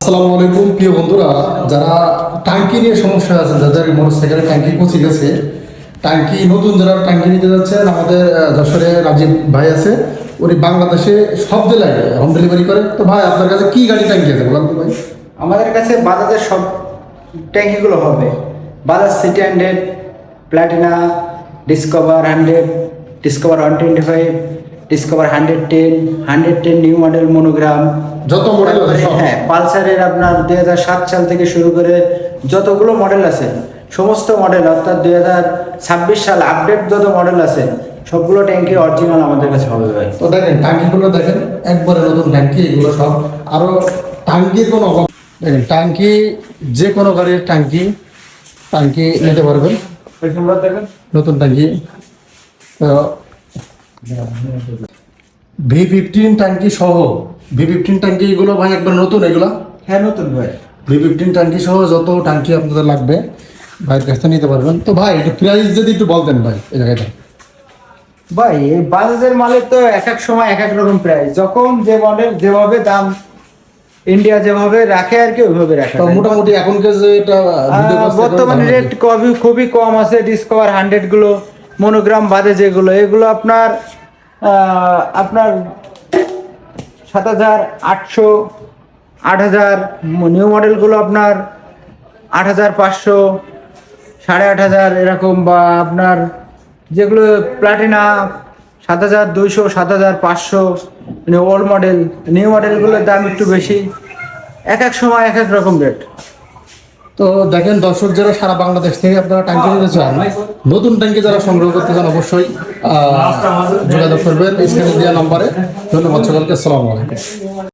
আসসালামু আলাইকুম প্রিয় বন্ধুরা, যারা ট্যাঙ্কি নিয়ে সমস্যা আছে, যাদের মোটরসাইকেলের ট্যাঙ্কি পচে গেছে, ট্যাঙ্কি নতুন যারা ট্যাঙ্কি নিতে যাচ্ছেন, আমাদের যশোরে রাজীব ভাই আছে, উনি বাংলাদেশে সব জেলায় হোম ডেলিভারি করে। তো ভাই, আপনার কাছে কি গাড়ি ট্যাঙ্কি আছে বলেন তো ভাই? আমাদের কাছে বাজাজের সব ট্যাঙ্কিগুলো হবে। Bajaj city 100, Platina, discover 100, discover 125, discover 110 new model monogram, যত মডেল আছে সব? হ্যাঁ, পালসারের আপনার 2007 সাল থেকে শুরু করে যতগুলো মডেল আছে সমস্ত মডেল, অর্থাৎ 2026 সাল আপডেট যত মডেল আছে সবগুলো ট্যাঙ্কি অরিজিনাল আমাদের কাছে হবে ভাই। তো দেখেন ট্যাঙ্কিগুলো, দেখেন একবারে নতুন ট্যাঙ্কি এগুলো সব। আরও ট্যাঙ্কির কোনো অভাব দেখেন, ট্যাঙ্কি যে কোনো গাড়ির ট্যাঙ্কি নিতে পারবেন, দেখেন নতুন ট্যাঙ্কি। V15 ট্যাঙ্কি সহ, V15 ট্যাঙ্কি এগুলো ভাই একবার নতুন এগুলো? হ্যাঁ, নতুন ভাই। V15 ট্যাঙ্কি সহ যত ট্যাঙ্কি আপনাদের লাগবে ভাইয়ের কাছ থেকে নিতে পারবেন। তো ভাই একটু প্রাইস যদি একটু বলতেন ভাই এই জায়গাটা। ভাই এই বাজাজের মালের তো এক এক সময় এক এক রকম প্রাইস, যখন যে মডেল যেভাবে দাম ইন্ডিয়া যেভাবে রাখে আর কি ওইভাবে রাখে। তো মোটামুটি এখনকার যে এটা বর্তমানে রেট খুবই কম আছে। ডিসকভার 100 গুলো, মনোগ্রাম বাদে যেগুলো, এগুলো আপনার 7,800, 8,000। নিউ মডেলগুলো আপনার 8,500, 8,500 এরকম। বা আপনার যেগুলো প্লাটিনা 7,200, 7,500, মানে ওল্ড মডেল। নিউ মডেলগুলোর দাম একটু বেশি, এক এক সময় এক এক রকম রেট। তো দেখেন দর্শক, যারা সারা বাংলাদেশ থেকে আপনারা ট্যাঙ্কি নিতে চান, নতুন ট্যাঙ্কি যারা সংগ্রহ করতে চান, অবশ্যই যোগাযোগ করবেন স্ক্রিনে দেওয়া নম্বরে। ধন্যবাদ সকলকে, আসসালামু আলাইকুম।